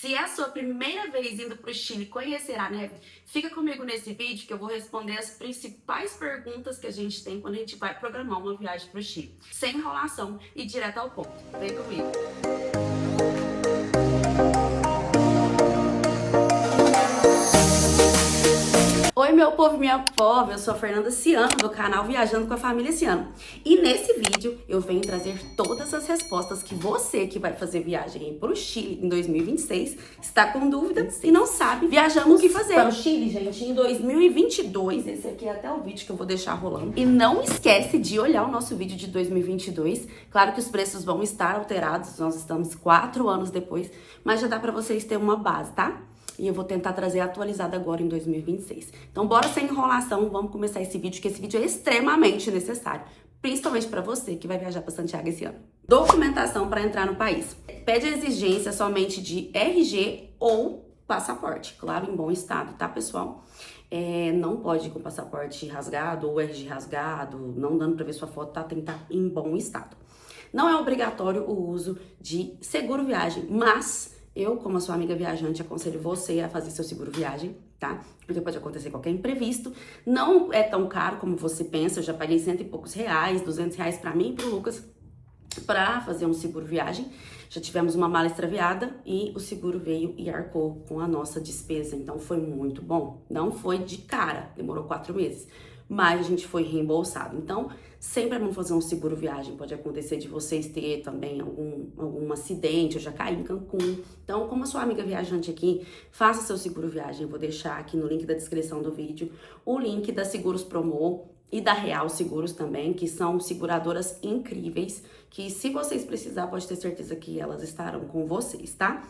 Se é a sua primeira vez indo para o Chile conhecer a neve, fica comigo nesse vídeo que eu vou responder as principais perguntas que a gente tem quando a gente vai programar uma viagem para o Chile. Sem enrolação e direto ao ponto. Vem comigo! Oi meu povo e minha pova, eu sou a Fernanda Ciano do canal Viajando com a Família Ciano. E nesse vídeo eu venho trazer todas as respostas que você que vai fazer viagem para o Chile em 2026 está com dúvida e não sabe viajando o que fazer. Para o Chile, gente, em 2022, esse aqui é até o vídeo que eu vou deixar rolando. E não esquece de olhar o nosso vídeo de 2022. Claro que os preços vão estar alterados, nós estamos 4 anos depois, mas já dá para vocês terem uma base, tá? E eu vou tentar trazer atualizado agora em 2026. Então, bora sem enrolação, vamos começar esse vídeo, que esse vídeo é extremamente necessário. Principalmente para você que vai viajar para Santiago esse ano. Documentação para entrar no país. Pede a exigência somente de RG ou passaporte. Claro, em bom estado, tá, pessoal? Não pode ir com passaporte rasgado ou RG rasgado, não dando para ver sua foto, tá? Tem que estar em bom estado. Não é obrigatório o uso de seguro viagem, mas eu, como a sua amiga viajante, aconselho você a fazer seu seguro viagem, tá? Porque pode acontecer qualquer imprevisto. Não é tão caro como você pensa. Eu já paguei R$100 e poucos, R$200 pra mim e pro Lucas pra fazer um seguro viagem. Já tivemos uma mala extraviada e o seguro veio e arcou com a nossa despesa. Então foi muito bom. Não foi de cara, demorou 4 meses. Mas a gente foi reembolsado. Então, sempre é bom fazer um seguro viagem. Pode acontecer de vocês ter também algum acidente. Eu já caí em Cancún. Então, como a sua amiga viajante aqui, faça seu seguro viagem. Eu vou deixar aqui no link da descrição do vídeo o link da Seguros Promo e da Real Seguros também, que são seguradoras incríveis, que se vocês precisar, pode ter certeza que elas estarão com vocês, tá?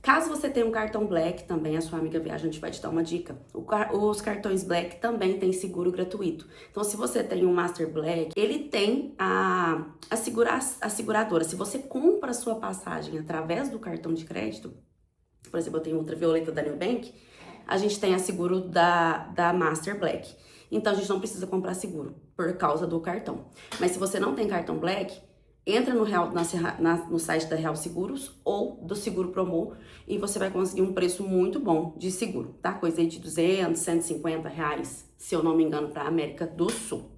Caso você tenha um cartão Black, também a sua amiga viajante vai te dar uma dica. Os cartões Black também têm seguro gratuito. Então, se você tem um Master Black, ele tem a seguradora. Se você compra a sua passagem através do cartão de crédito, por exemplo, eu tenho Ultravioleta da Nubank, a gente tem a seguro da Master Black. Então, a gente não precisa comprar seguro por causa do cartão. Mas se você não tem cartão Black, entra no site da Real Seguros ou do Seguro Promo e você vai conseguir um preço muito bom de seguro, tá? Coisa aí de R$200, R$150, se eu não me engano, para a América do Sul.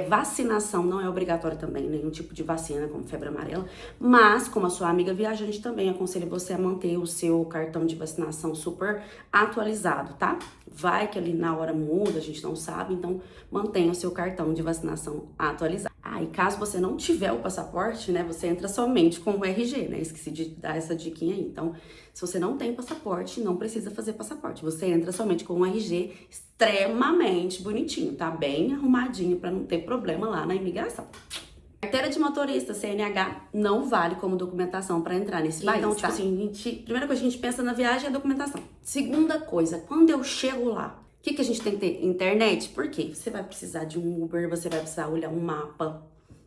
Vacinação não é obrigatório também, nenhum tipo de vacina, como febre amarela, mas como a sua amiga viajante também aconselho você a manter o seu cartão de vacinação super atualizado, tá? Vai que ali na hora muda, a gente não sabe, então mantenha o seu cartão de vacinação atualizado. E caso você não tiver o passaporte, né, você entra somente com o RG, né? Esqueci de dar essa diquinha aí. Então, se você não tem passaporte, não precisa fazer passaporte. Você entra somente com o RG extremamente bonitinho, tá? Bem arrumadinho para não ter problema lá na imigração. Carteira de motorista, CNH, não vale como documentação para entrar nesse país, então, tipo assim, primeira coisa que a gente pensa na viagem é a documentação. Segunda coisa, quando eu chego lá, o que a gente tem que ter? Internet? Por quê? Você vai precisar de um Uber, você vai precisar olhar um mapa,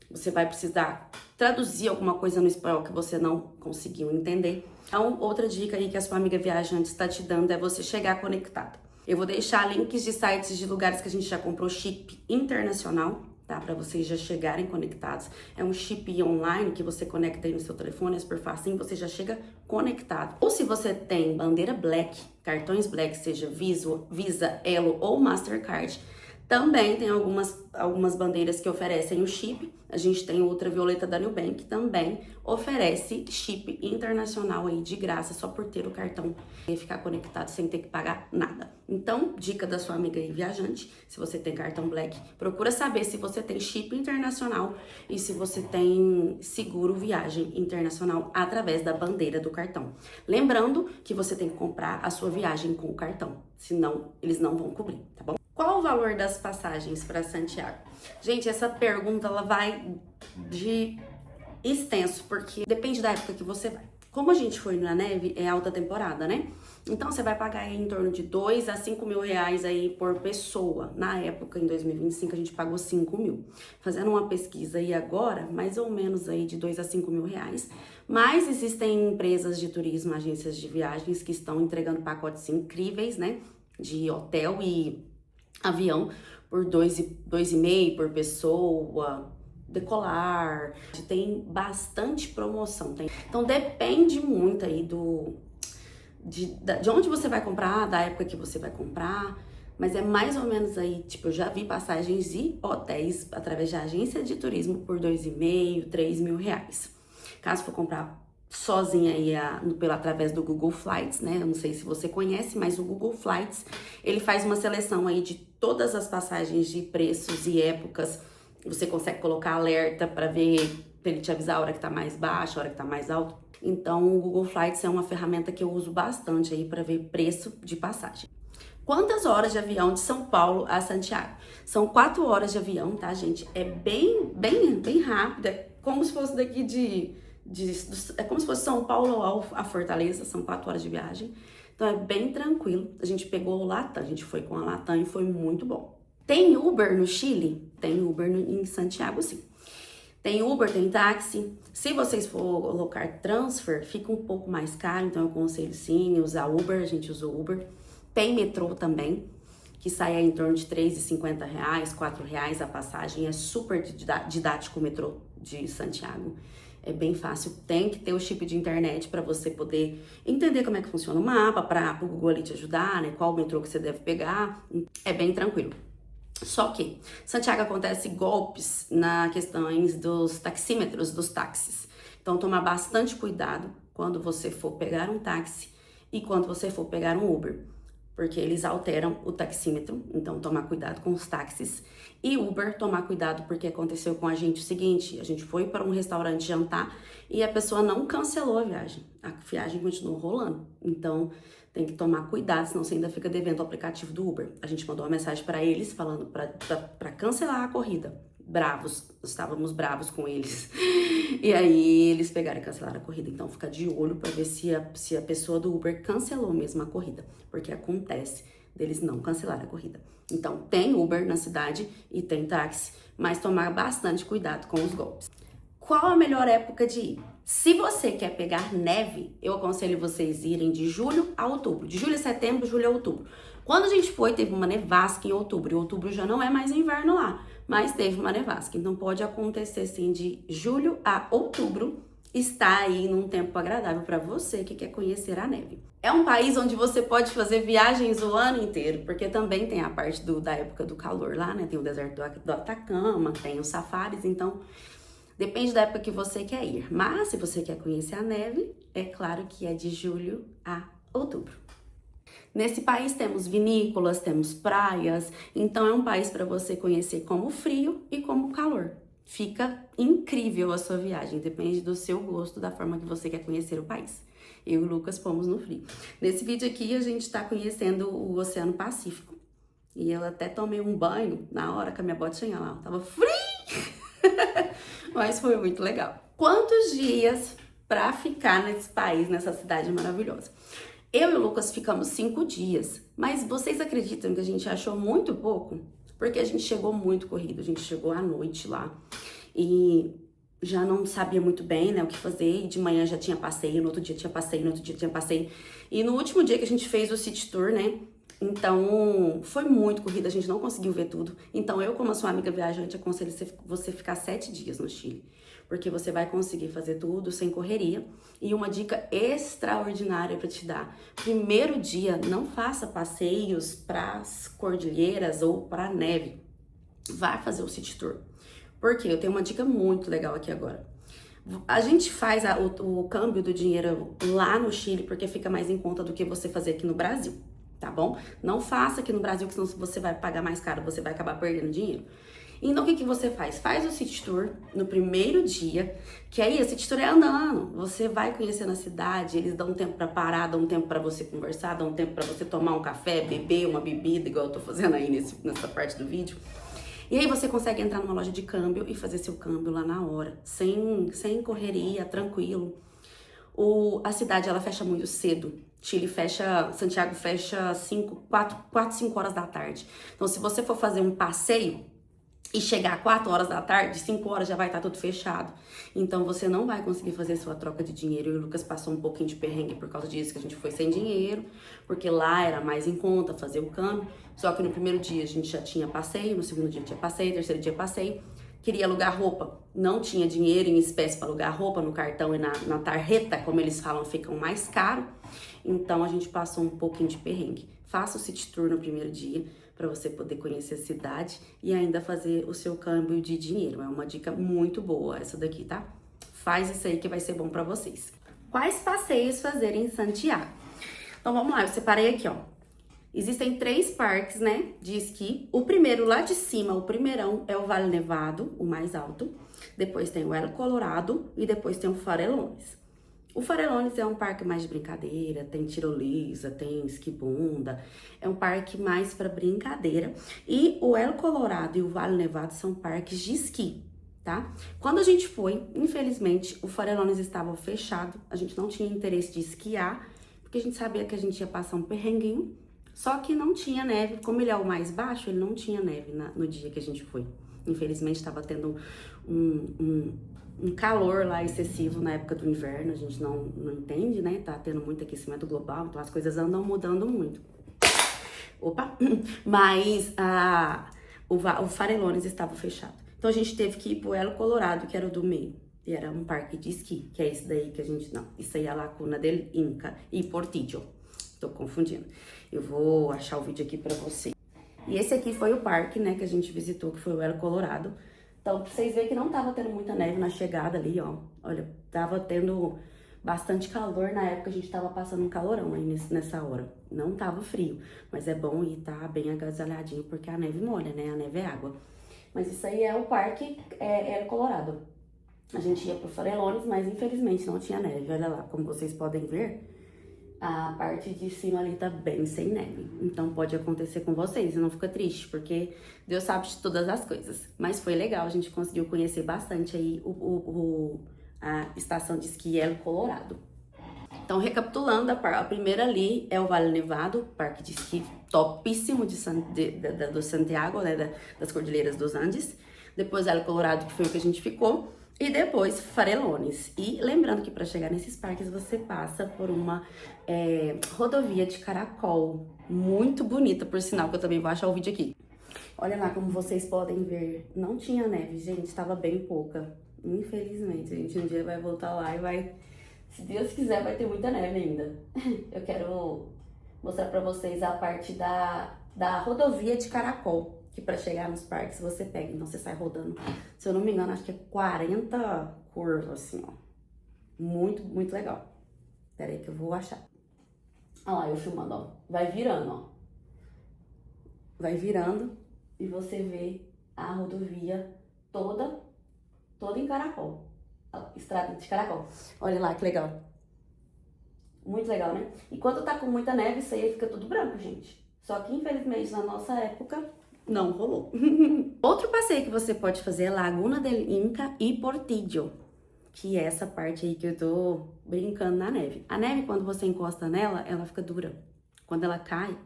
você vai precisar traduzir alguma coisa no espanhol que você não conseguiu entender. Então, outra dica aí que a sua amiga viajante está te dando é você chegar conectado. Eu vou deixar links de sites de lugares que a gente já comprou chip internacional, tá? Para vocês já chegarem conectados. É um chip online que você conecta aí no seu telefone, é super fácil, você já chega conectado. Ou se você tem bandeira Black, cartões Black, seja Visa, Elo ou Mastercard, também tem algumas bandeiras que oferecem o chip. A gente tem o Ultravioleta da Nubank, que também oferece chip internacional aí de graça, só por ter o cartão e ficar conectado sem ter que pagar nada. Então, dica da sua amiga aí viajante, se você tem cartão Black, procura saber se você tem chip internacional e se você tem seguro viagem internacional através da bandeira do cartão. Lembrando que você tem que comprar a sua viagem com o cartão, senão eles não vão cobrir, tá bom? Qual o valor das passagens para Santiago? Gente, essa pergunta ela vai de extenso, porque depende da época que você vai. Como a gente foi na neve, é alta temporada, né? Então você vai pagar aí em torno de 2 a 5 mil reais aí por pessoa. Na época, em 2025, a gente pagou 5 mil. Fazendo uma pesquisa aí agora, mais ou menos aí de 2 a 5 mil reais. Mas existem empresas de turismo, agências de viagens que estão entregando pacotes incríveis, né? De hotel e avião por 2,5 por pessoa, Decolar, tem bastante promoção. Então depende muito aí de onde você vai comprar, da época que você vai comprar, mas é mais ou menos aí, tipo, eu já vi passagens e hotéis através de agência de turismo por R$2.500, R$3.000. Caso for comprar sozinha aí através do Google Flights, né? Eu não sei se você conhece, mas o Google Flights, ele faz uma seleção aí de todas as passagens de preços e épocas. Você consegue colocar alerta para ver, para ele te avisar a hora que tá mais baixa, a hora que tá mais alto. Então, o Google Flights é uma ferramenta que eu uso bastante aí para ver preço de passagem. Quantas horas de avião de São Paulo a Santiago? São 4 horas de avião, tá, gente? É bem rápido, é como se fosse daqui é como se fosse São Paulo a Fortaleza, são 4 horas de viagem. Então é bem tranquilo. A gente pegou o Latam, a gente foi com a Latam e foi muito bom. Tem Uber no Chile? Tem Uber em Santiago, sim. Tem Uber, tem táxi. Se vocês for colocar transfer, fica um pouco mais caro, então eu aconselho sim usar Uber, a gente usou Uber. Tem metrô também, que sai em torno de R$3,50, R$4 a passagem. É super didático o metrô de Santiago. É bem fácil, tem que ter o chip de internet para você poder entender como é que funciona o mapa, para o Google ali te ajudar, né? Qual metrô que você deve pegar. É bem tranquilo. Só que Santiago acontece golpes na questões dos taxímetros, dos táxis. Então tomar bastante cuidado quando você for pegar um táxi e quando você for pegar um Uber, porque eles alteram o taxímetro, então tomar cuidado com os táxis. E Uber, tomar cuidado, porque aconteceu com a gente o seguinte, a gente foi para um restaurante jantar e a pessoa não cancelou a viagem continuou rolando. Então tem que tomar cuidado, senão você ainda fica devendo o aplicativo do Uber. A gente mandou uma mensagem para eles falando para cancelar a corrida. Bravos, estávamos bravos com eles. E aí eles pegaram e cancelaram a corrida. Então fica de olho para ver se a pessoa do Uber cancelou mesmo a corrida, porque acontece deles não cancelar a corrida. Então tem Uber na cidade e tem táxi, mas tomar bastante cuidado com os golpes. Qual a melhor época de ir? Se você quer pegar neve, eu aconselho vocês irem de julho a outubro. De julho a setembro, julho a outubro. Quando a gente foi, teve uma nevasca em outubro. E outubro já não é mais inverno lá, mas teve uma nevasca. Então pode acontecer sim de julho a outubro estar aí num tempo agradável para você que quer conhecer a neve. É um país onde você pode fazer viagens o ano inteiro, porque também tem a parte da época do calor lá, né? Tem o deserto do Atacama, tem os safaris, então depende da época que você quer ir. Mas se você quer conhecer a neve, é claro que é de julho a outubro. Nesse país temos vinícolas, temos praias, então é um país para você conhecer como frio e como calor. Fica incrível a sua viagem, depende do seu gosto, da forma que você quer conhecer o país. Eu e o Lucas fomos no frio. Nesse vídeo aqui a gente está conhecendo o Oceano Pacífico. E eu até tomei um banho na hora que a minha botinha lá tava frio, mas foi muito legal. Quantos dias para ficar nesse país, nessa cidade maravilhosa? Eu e o Lucas ficamos 5 dias, mas vocês acreditam que a gente achou muito pouco? Porque a gente chegou muito corrido, a gente chegou à noite lá e já não sabia muito bem, né, o que fazer, e de manhã já tinha passeio, no outro dia tinha passeio, no outro dia tinha passeio, e no último dia que a gente fez o city tour, né, então foi muito corrido, a gente não conseguiu ver tudo. Então eu, como a sua amiga viajante, aconselho você ficar 7 dias no Chile, porque você vai conseguir fazer tudo sem correria. E uma dica extraordinária para te dar: primeiro dia, não faça passeios para as cordilheiras ou para neve, vai fazer o city tour. Porque eu tenho uma dica muito legal aqui agora. A gente faz o câmbio do dinheiro lá no Chile porque fica mais em conta do que você fazer aqui no Brasil, tá bom? Não faça aqui no Brasil, que senão você vai pagar mais caro, você vai acabar perdendo dinheiro. Então, o que você faz? Faz o city tour no primeiro dia, que aí o city tour é andando. Você vai conhecendo a cidade, eles dão um tempo pra parar, dão um tempo pra você conversar, dão um tempo pra você tomar um café, beber uma bebida, igual eu tô fazendo aí nessa parte do vídeo. E aí você consegue entrar numa loja de câmbio e fazer seu câmbio lá na hora, sem correria, tranquilo. A cidade, ela fecha muito cedo. Santiago fecha 4, 5 horas da tarde. Então, se você for fazer um passeio e chegar 4 horas da tarde, 5 horas já vai estar tudo fechado. Então, você não vai conseguir fazer sua troca de dinheiro. E o Lucas passou um pouquinho de perrengue por causa disso, que a gente foi sem dinheiro, porque lá era mais em conta fazer o câmbio. Só que no primeiro dia a gente já tinha passeio, no segundo dia tinha passeio, no terceiro dia passeio. Queria alugar roupa, não tinha dinheiro em espécie para alugar roupa no cartão e na tarjeta, como eles falam, ficam mais caro. então a gente passou um pouquinho de perrengue. Faça o city tour no primeiro dia, para você poder conhecer a cidade e ainda fazer o seu câmbio de dinheiro. É uma dica muito boa essa daqui, tá? Faz isso aí que vai ser bom para vocês. Quais passeios fazer em Santiago? Então vamos lá, eu separei aqui, ó. Existem 3 parques, né, de esqui. O primeiro lá de cima, o primeirão, é o Vale Nevado, o mais alto. Depois tem o El Colorado e depois tem o Farellones. O Farellones é um parque mais de brincadeira, tem tirolesa, tem esquibunda, é um parque mais para brincadeira. E o El Colorado e o Vale Nevado são parques de esqui, tá? Quando a gente foi, infelizmente, o Farellones estava fechado, a gente não tinha interesse de esquiar, porque a gente sabia que a gente ia passar um perrenguinho, só que não tinha neve. Como ele é o mais baixo, ele não tinha neve no dia que a gente foi. Infelizmente, estava tendo um calor lá excessivo na época do inverno, a gente não entende, né? Tá tendo muito aquecimento global, então as coisas andam mudando muito. Opa! Mas o Farellones estava fechado. Então a gente teve que ir pro El Colorado, que era o do meio. E era um parque de esqui, que é esse daí que a gente... Não, isso aí é a Laguna del Inca e Portillo. Tô confundindo. Eu vou achar o vídeo aqui pra vocês. E esse aqui foi o parque, né, que a gente visitou, que foi o El Colorado. Então, pra vocês verem que não tava tendo muita neve na chegada ali, ó. Olha, tava tendo bastante calor. Na época, a gente tava passando um calorão aí nessa hora. Não tava frio, mas é bom ir tá bem agasalhadinho, porque a neve molha, né? A neve é água. Mas isso aí é o parque El Colorado. A gente ia pro Farellones, mas infelizmente não tinha neve. Olha lá, como vocês podem ver, a parte de cima ali tá bem sem neve. Então pode acontecer com vocês, não fica triste, porque Deus sabe de todas as coisas. Mas foi legal, a gente conseguiu conhecer bastante aí a estação de esqui El Colorado. Então, recapitulando, a primeira ali é o Vale Nevado, parque de esqui topíssimo do Santiago, né, das Cordilheiras dos Andes. Depois El Colorado, que foi o que a gente ficou. E depois Farellones. E lembrando que para chegar nesses parques você passa por uma rodovia de caracol. Muito bonita, por sinal, que eu também vou achar o vídeo aqui. Olha lá como vocês podem ver. Não tinha neve, gente. Estava bem pouca. Infelizmente, a gente um dia vai voltar lá e vai... Se Deus quiser, vai ter muita neve ainda. Eu quero mostrar para vocês a parte da rodovia de caracol. Que para chegar nos parques você pega, então você sai rodando, se eu não me engano, acho que é 40 curvas, assim, ó. Muito, muito legal. Pera aí que eu vou achar. Olha lá, eu filmando, ó. Vai virando, ó. Vai virando e você vê a rodovia toda em caracol. Estrada de caracol. Olha lá que legal. Muito legal, né? E quando tá com muita neve, isso aí fica tudo branco, gente. Só que, infelizmente, na nossa época... não rolou. Outro passeio que você pode fazer é Laguna del Inca e Portillo, que é essa parte aí que eu tô brincando na neve. A neve, quando você encosta nela, ela fica dura. Quando ela cai,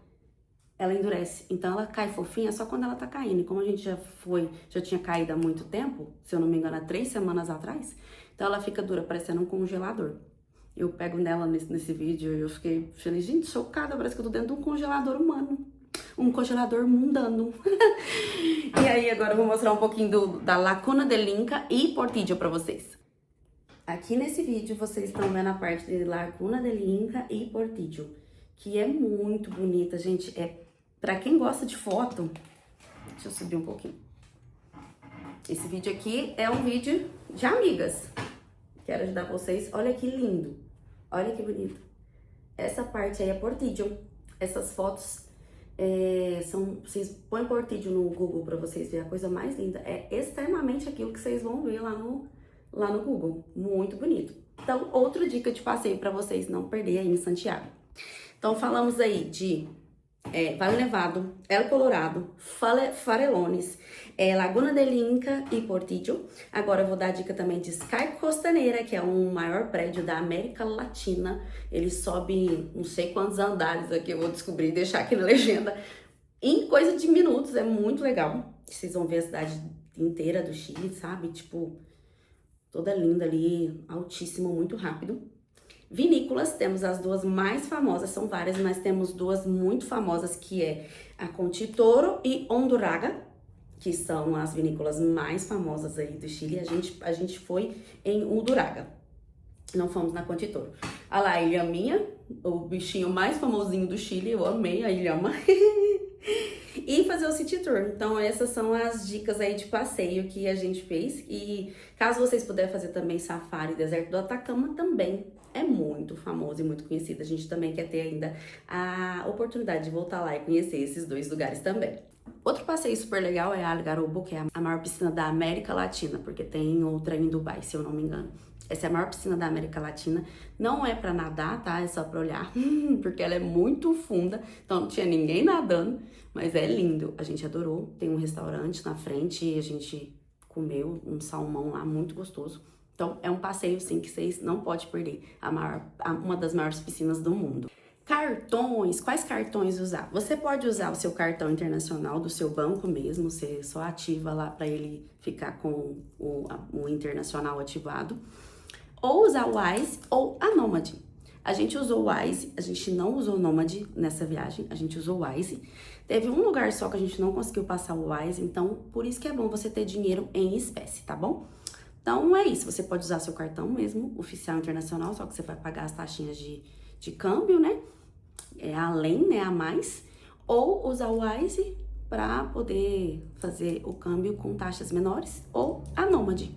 ela endurece. Então ela cai fofinha só quando ela tá caindo. E como a gente já tinha caído há muito tempo, se eu não me engano, há 3 semanas atrás, então ela fica dura, parecendo um congelador. Eu pego nela nesse vídeo e eu falei, gente, chocada, parece que eu tô dentro de um congelador humano. Um congelador mundano. E aí, agora eu vou mostrar um pouquinho da Laguna del Inca e Portillo pra vocês. Aqui nesse vídeo, vocês estão vendo a parte de Laguna del Inca e Portillo, que é muito bonita, gente. Pra quem gosta de foto... Deixa eu subir um pouquinho. Esse vídeo aqui é um vídeo de amigas. Quero ajudar vocês. Olha que lindo. Olha que bonito. Essa parte aí é Portillo. Essas fotos... vocês põem Portillo no Google pra vocês verem a coisa mais linda. É extremamente aquilo que vocês vão ver lá no Google. Muito bonito. Então, outra dica de passeio pra vocês não perder aí em Santiago. Então, falamos aí de Vale Nevado, El Colorado, Farellones, Laguna del Inca e Portillo. Agora eu vou dar a dica também de Sky Costaneira, que é o maior prédio da América Latina. Ele sobe não sei quantos andares aqui, eu vou descobrir e deixar aqui na legenda. Em coisa de minutos, é muito legal. Vocês vão ver a cidade inteira do Chile, sabe? Tipo, toda linda ali, altíssimo, muito rápido. Vinícolas, temos as 2 mais famosas, são várias, mas temos 2 muito famosas, que é a Conchitoro e Honduraga, que são as vinícolas mais famosas aí do Chile. A gente foi em Honduraga. Não fomos na Conte-Toro. Olha lá, a Ilha Minha, o bichinho mais famosinho do Chile. Eu amei a Ilhama. E fazer o City Tour. Então, essas são as dicas aí de passeio que a gente fez. E caso vocês puderem fazer também safari deserto do Atacama, também é muito famoso e muito conhecido. A gente também quer ter ainda a oportunidade de voltar lá e conhecer esses dois lugares também. Outro passeio super legal é a Algarrobo, que é a maior piscina da América Latina, porque tem outra em Dubai, se eu não me engano. Essa é a maior piscina da América Latina. Não é pra nadar, tá? É só pra olhar, porque ela é muito funda, então não tinha ninguém nadando, mas é lindo. A gente adorou. Tem um restaurante na frente e a gente comeu um salmão lá muito gostoso. Então é um passeio, sim, que vocês não podem perder. Uma das maiores piscinas do mundo. Cartões, quais cartões usar? Você pode usar o seu cartão internacional do seu banco mesmo, você só ativa lá para ele ficar com o internacional ativado. Ou usar o Wise ou a Nomad. A gente usou o Wise, a gente não usou o Nomad nessa viagem, a gente usou o Wise. Teve um lugar só que a gente não conseguiu passar o Wise, então por isso que é bom você ter dinheiro em espécie, tá bom? Então é isso, você pode usar seu cartão mesmo, oficial internacional, só que você vai pagar as taxinhas de câmbio, né? Além, né, a mais. Ou usar o Wise para poder fazer o câmbio com taxas menores, ou a Nomad.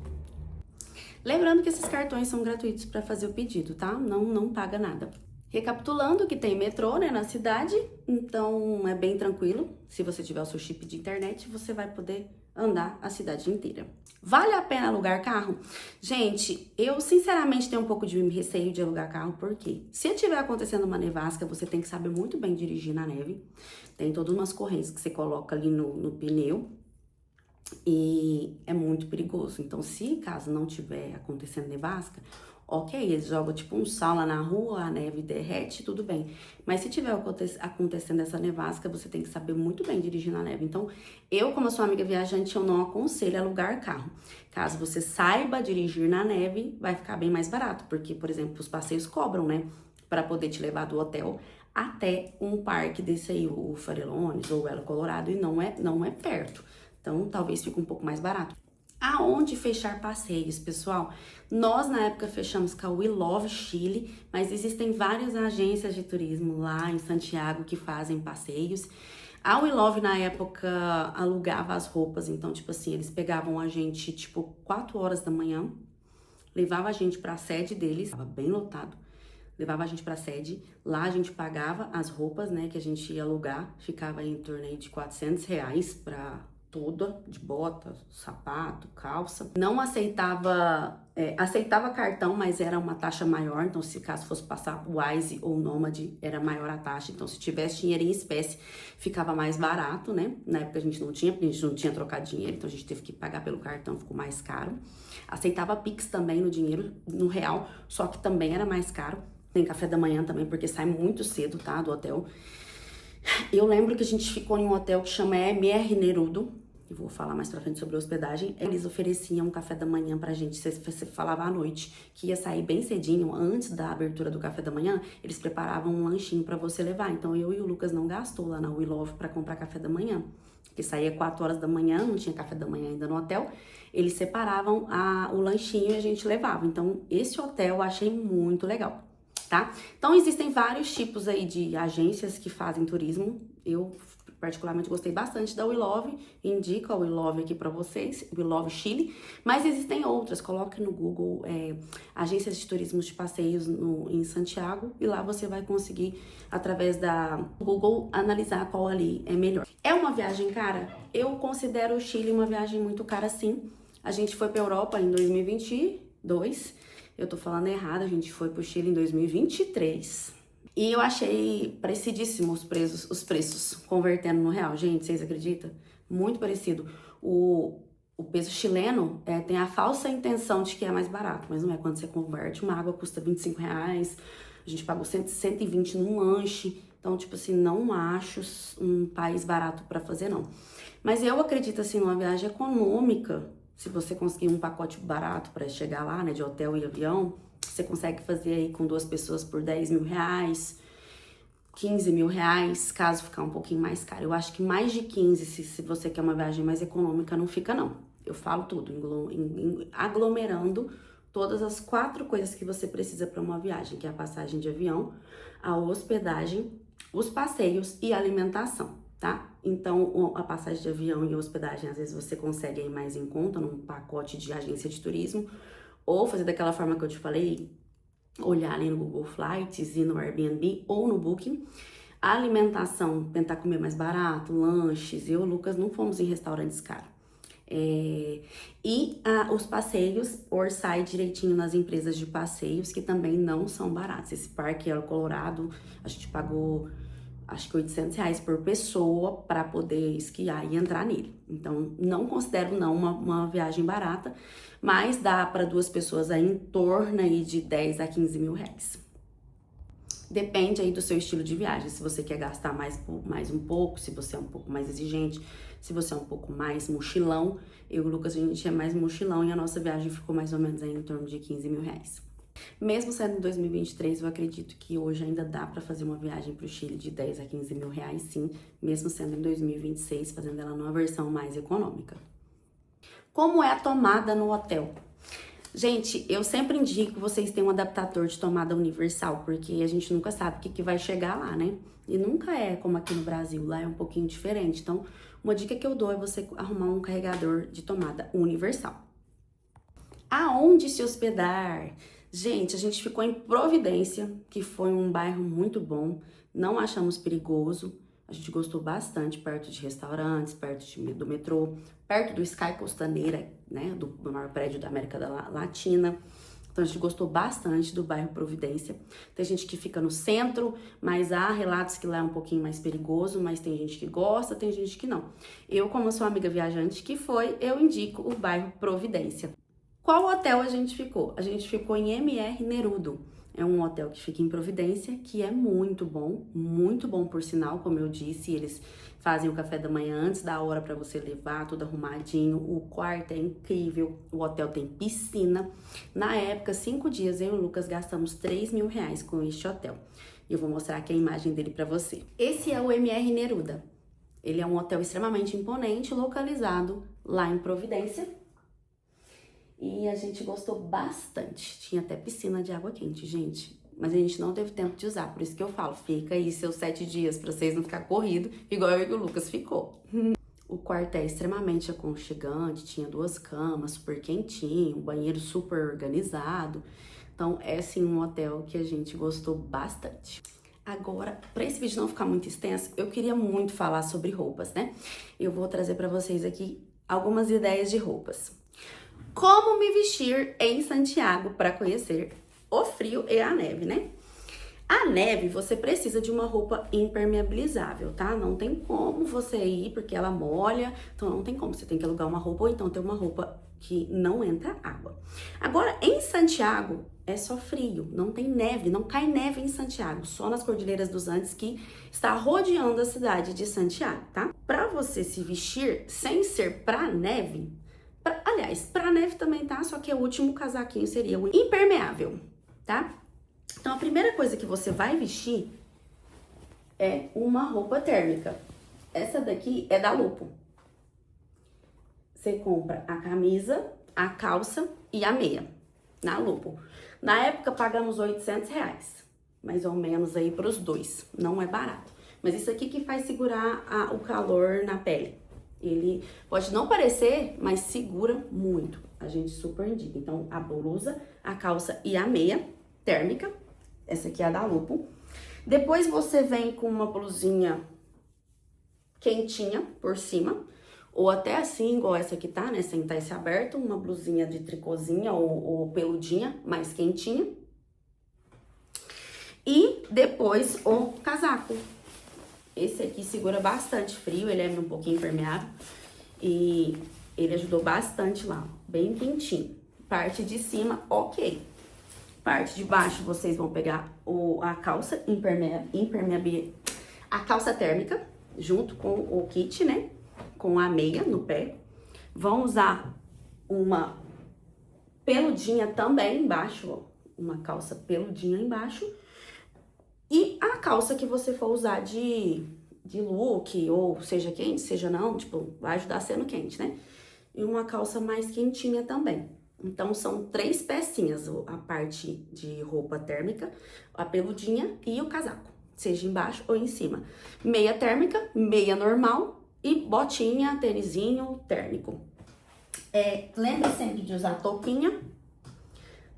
Lembrando que esses cartões são gratuitos para fazer o pedido, tá? Não paga nada. Recapitulando, que tem metrô, né, na cidade, então é bem tranquilo. Se você tiver o seu chip de internet, você vai poder andar a cidade inteira. Vale a pena alugar carro? Gente, eu sinceramente tenho um pouco de receio de alugar carro, porque se tiver acontecendo uma nevasca, você tem que saber muito bem dirigir na neve. Tem todas umas correntes que você coloca ali no pneu. E é muito perigoso. Então, se caso não tiver acontecendo nevasca, ok, eles jogam tipo um sal lá na rua, a neve derrete, tudo bem. Mas se tiver acontecendo essa nevasca, você tem que saber muito bem dirigir na neve. Então, eu, como sua amiga viajante, eu não aconselho alugar carro. Caso você saiba dirigir na neve, vai ficar bem mais barato. Porque, por exemplo, os passeios cobram, né? Para poder te levar do hotel até um parque desse aí, o Farellones ou o Elo Colorado, e não é perto. Então, talvez fique um pouco mais barato. Aonde fechar passeios, pessoal? Nós, na época, fechamos com a We Love Chile, mas existem várias agências de turismo lá em Santiago que fazem passeios. A We Love, na época, alugava as roupas, então, tipo assim, eles pegavam a gente, tipo, 4 horas da manhã, levava a gente pra sede deles, tava bem lotado, levava a gente pra sede, lá a gente pagava as roupas, né, que a gente ia alugar, ficava em torno aí de R$ 400 pra toda, de bota, sapato, calça. Não aceitava, aceitava cartão, mas era uma taxa maior, então se caso fosse passar o Wise ou o Nomad, era maior a taxa, então se tivesse dinheiro em espécie, ficava mais barato, né? Na época a gente não tinha, porque a gente não tinha trocado dinheiro, então a gente teve que pagar pelo cartão, ficou mais caro. Aceitava Pix também no dinheiro, no real, só que também era mais caro. Tem café da manhã também, porque sai muito cedo, tá, do hotel. Eu lembro que a gente ficou em um hotel que chama MR Nerudo. Eu vou falar mais pra frente sobre a hospedagem. Eles ofereciam um café da manhã pra gente. Você falava à noite que ia sair bem cedinho, antes da abertura do café da manhã, eles preparavam um lanchinho pra você levar. Então eu e o Lucas não gastou lá na We Love pra comprar café da manhã. Porque saía 4 horas da manhã, não tinha café da manhã ainda no hotel. Eles separavam o lanchinho e a gente levava. Então esse hotel eu achei muito legal. Tá? Então existem vários tipos aí de agências que fazem turismo. Eu particularmente gostei bastante da We Love, indico a We Love aqui pra vocês, We Love Chile, mas existem outras, coloque no Google agências de turismo de passeios em Santiago e lá você vai conseguir, através da Google, analisar qual ali é melhor. É uma viagem cara? Eu considero o Chile uma viagem muito cara, sim. A gente foi pra Europa em 2022, eu tô falando errado, a gente foi pro Chile em 2023. E eu achei parecidíssimo os preços convertendo no real. Gente, vocês acreditam? Muito parecido. O peso chileno tem a falsa intenção de que é mais barato, mas não é. Quando você converte, uma água custa R$ 25, a gente pagou 120 num lanche. Então, tipo assim, não acho um país barato pra fazer, não. Mas eu acredito, assim, numa viagem econômica, se você conseguir um pacote barato pra chegar lá, né, de hotel e avião, você consegue fazer aí com 2 pessoas por R$ 10 mil, R$ 15 mil, caso ficar um pouquinho mais caro. Eu acho que mais de 15, se você quer uma viagem mais econômica, não fica não. Eu falo tudo, aglomerando todas as 4 coisas que você precisa para uma viagem, que é a passagem de avião, a hospedagem, os passeios e a alimentação, tá? Então, a passagem de avião e a hospedagem, às vezes você consegue aí mais em conta num pacote de agência de turismo, ou fazer daquela forma que eu te falei, olhar ali no Google Flights e no Airbnb ou no Booking. A alimentação, tentar comer mais barato, lanches. Eu e o Lucas não fomos em restaurantes caros. Os passeios, orçar direitinho nas empresas de passeios, que também não são baratos. Esse parque era Colorado, a gente pagou acho que R$ 800 por pessoa para poder esquiar e entrar nele. Então, não considero não uma viagem barata, mas dá para 2 pessoas aí em torno aí de 10 a 15 mil reais. Depende aí do seu estilo de viagem, se você quer gastar mais um pouco, se você é um pouco mais exigente, se você é um pouco mais mochilão. Eu e o Lucas, a gente é mais mochilão e a nossa viagem ficou mais ou menos aí em torno de 15 mil reais. Mesmo sendo em 2023, eu acredito que hoje ainda dá para fazer uma viagem para o Chile de 10 a 15 mil reais, sim, mesmo sendo em 2026, fazendo ela numa versão mais econômica. Como é a tomada no hotel? Gente, eu sempre indico que vocês tenham um adaptador de tomada universal, porque a gente nunca sabe o que vai chegar lá, né? E nunca é como aqui no Brasil, lá é um pouquinho diferente. Então, uma dica que eu dou é você arrumar um carregador de tomada universal. Aonde se hospedar? Gente, a gente ficou em Providência, que foi um bairro muito bom, não achamos perigoso, a gente gostou bastante, perto de restaurantes, perto do metrô, perto do Sky Costaneira, né, do maior prédio da América Latina. Então a gente gostou bastante do bairro Providência. Tem gente que fica no centro, mas há relatos que lá é um pouquinho mais perigoso, mas tem gente que gosta, tem gente que não. Eu, como sou amiga viajante que foi, eu indico o bairro Providência. Qual hotel a gente ficou? A gente ficou em MR Nerudo. É um hotel que fica em Providência, que é muito bom por sinal, como eu disse. Eles fazem o café da manhã antes da hora para você levar, tudo arrumadinho. O quarto é incrível, o hotel tem piscina. Na época, 5 dias, eu e o Lucas gastamos 3 mil reais com este hotel. E eu vou mostrar aqui a imagem dele para você. Esse é o MR Neruda. Ele é um hotel extremamente imponente, localizado lá em Providência. E a gente gostou bastante. Tinha até piscina de água quente, gente. Mas a gente não teve tempo de usar. Por isso que eu falo, fica aí seus 7 dias pra vocês não ficar corrido, igual eu e o Lucas ficou. O quarto é extremamente aconchegante, tinha 2 camas, super quentinho, um banheiro super organizado. Então, é sim um hotel que a gente gostou bastante. Agora, para esse vídeo não ficar muito extenso, eu queria muito falar sobre roupas, né? Eu vou trazer para vocês aqui algumas ideias de roupas. Como me vestir em Santiago para conhecer o frio e a neve, né? A neve, você precisa de uma roupa impermeabilizável, tá? Não tem como você ir, porque ela molha, então não tem como. Você tem que alugar uma roupa ou então ter uma roupa que não entra água. Agora, em Santiago, é só frio, não tem neve, não cai neve em Santiago, só nas Cordilheiras dos Andes, que está rodeando a cidade de Santiago, tá? Para você se vestir sem ser pra neve, aliás, pra neve também, tá? Só que o último casaquinho seria o impermeável, tá? Então, a primeira coisa que você vai vestir é uma roupa térmica. Essa daqui é da Lupo. Você compra a camisa, a calça e a meia na Lupo. Na época, pagamos R$ 800, mais ou menos aí pros 2. Não é barato. Mas isso aqui que faz segurar o calor na pele. Ele pode não parecer, mas segura muito. A gente super indica. Então, a blusa, a calça e a meia térmica. Essa aqui é a da Lupo. Depois você vem com uma blusinha quentinha por cima. Ou até assim, igual essa aqui tá, né? Sem estar esse aberto. Uma blusinha de tricôzinha ou peludinha, mais quentinha. E depois o casaco. Esse aqui segura bastante frio, ele é um pouquinho impermeável. E ele ajudou bastante lá, bem quentinho. Parte de cima, ok. Parte de baixo, vocês vão pegar a calça a calça térmica, junto com o kit, né? Com a meia no pé. Vão usar uma peludinha também embaixo, ó. Uma calça peludinha embaixo. E a calça que você for usar de look, ou seja quente, seja não, tipo, vai ajudar sendo quente, né? E uma calça mais quentinha também. Então, são 3 pecinhas, a parte de roupa térmica, a peludinha e o casaco, seja embaixo ou em cima. Meia térmica, meia normal e botinha, tênisinho térmico. Lembre sempre de usar touquinha,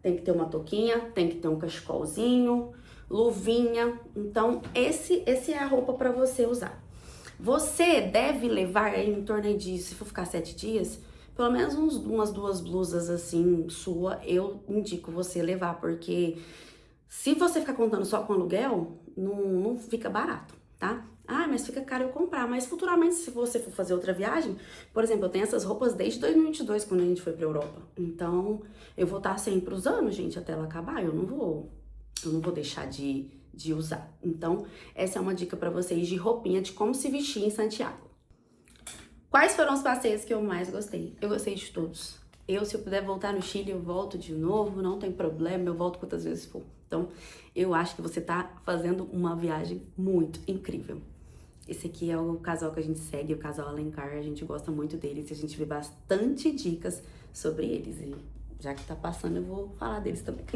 tem que ter uma touquinha, tem que ter um cachecolzinho, luvinha. Então, esse é a roupa para você usar. Você deve levar aí em torno de, se for ficar 7 dias, pelo menos umas 2 blusas assim, sua, eu indico você levar, porque se você ficar contando só com aluguel, não fica barato, tá? Ah, mas fica caro eu comprar, mas futuramente se você for fazer outra viagem, por exemplo, eu tenho essas roupas desde 2022, quando a gente foi pra Europa, então eu vou estar sempre usando, gente, até ela acabar, eu não vou deixar de usar. Então, essa é uma dica pra vocês de roupinha, de como se vestir em Santiago. Quais foram os passeios que eu mais gostei? Eu gostei de todos. Se eu puder voltar no Chile, eu volto de novo, não tem problema, eu volto quantas vezes for. Então, eu acho que você tá fazendo uma viagem muito incrível. Esse aqui é o casal que a gente segue, o casal Alencar, a gente gosta muito deles e a gente vê bastante dicas sobre eles. E já que tá passando, eu vou falar deles também.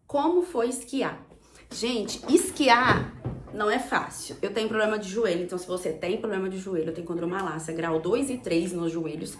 Como foi esquiar? Gente, esquiar não é fácil. Eu tenho problema de joelho, então se você tem problema de joelho, eu tenho condromalácia, grau 2 e 3 nos joelhos.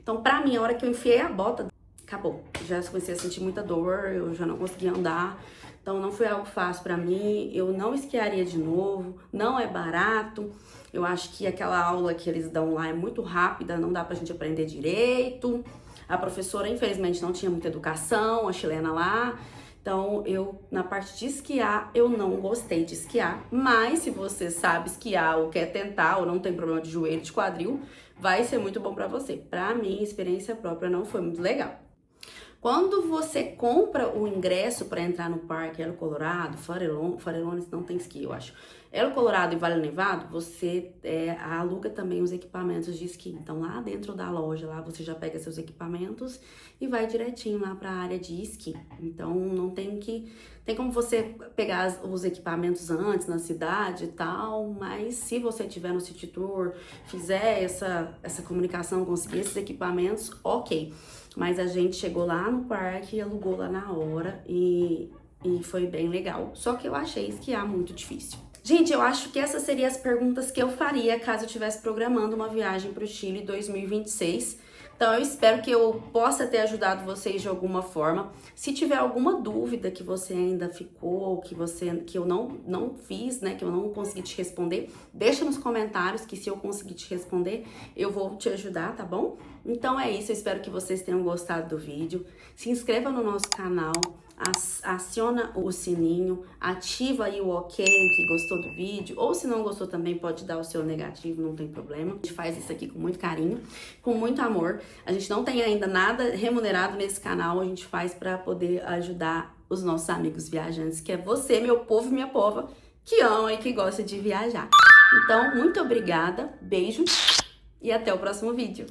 Então, pra mim, a hora que eu enfiei a bota, acabou. Já comecei a sentir muita dor, eu já não conseguia andar. Então, não foi algo fácil pra mim. Eu não esquiaria de novo, não é barato. Eu acho que aquela aula que eles dão lá é muito rápida, não dá pra gente aprender direito. A professora, infelizmente, não tinha muita educação, a chilena lá. Então, na parte de esquiar, eu não gostei de esquiar. Mas, se você sabe esquiar ou quer tentar, ou não tem problema de joelho, de quadril, vai ser muito bom pra você. Pra mim, experiência própria não foi muito legal. Quando você compra o ingresso para entrar no parque El Colorado, Farellones não tem esqui, eu acho. El Colorado e Vale Nevado, você aluga também os equipamentos de esqui. Então, lá dentro da loja, lá você já pega seus equipamentos e vai direitinho lá para a área de esqui. Então, não tem como você pegar os equipamentos antes na cidade e tal, mas se você tiver no City Tour, fizer essa comunicação, conseguir esses equipamentos, ok. Mas a gente chegou lá no parque e alugou lá na hora e foi bem legal. Só que eu achei esquiar muito difícil. Gente, eu acho que essas seriam as perguntas que eu faria caso eu estivesse programando uma viagem para o Chile 2026. Então, eu espero que eu possa ter ajudado vocês de alguma forma. Se tiver alguma dúvida que você ainda ficou, que eu não fiz, né, que eu não consegui te responder, deixa nos comentários que se eu conseguir te responder, eu vou te ajudar, tá bom? Então é isso, eu espero que vocês tenham gostado do vídeo. Se inscreva no nosso canal, aciona o sininho, ativa aí o ok que gostou do vídeo, ou se não gostou também pode dar o seu negativo, não tem problema. A gente faz isso aqui com muito carinho, com muito amor. A gente não tem ainda nada remunerado nesse canal, a gente faz para poder ajudar os nossos amigos viajantes, que é você, meu povo e minha pova, que ama e que gosta de viajar. Então, muito obrigada, beijo e até o próximo vídeo.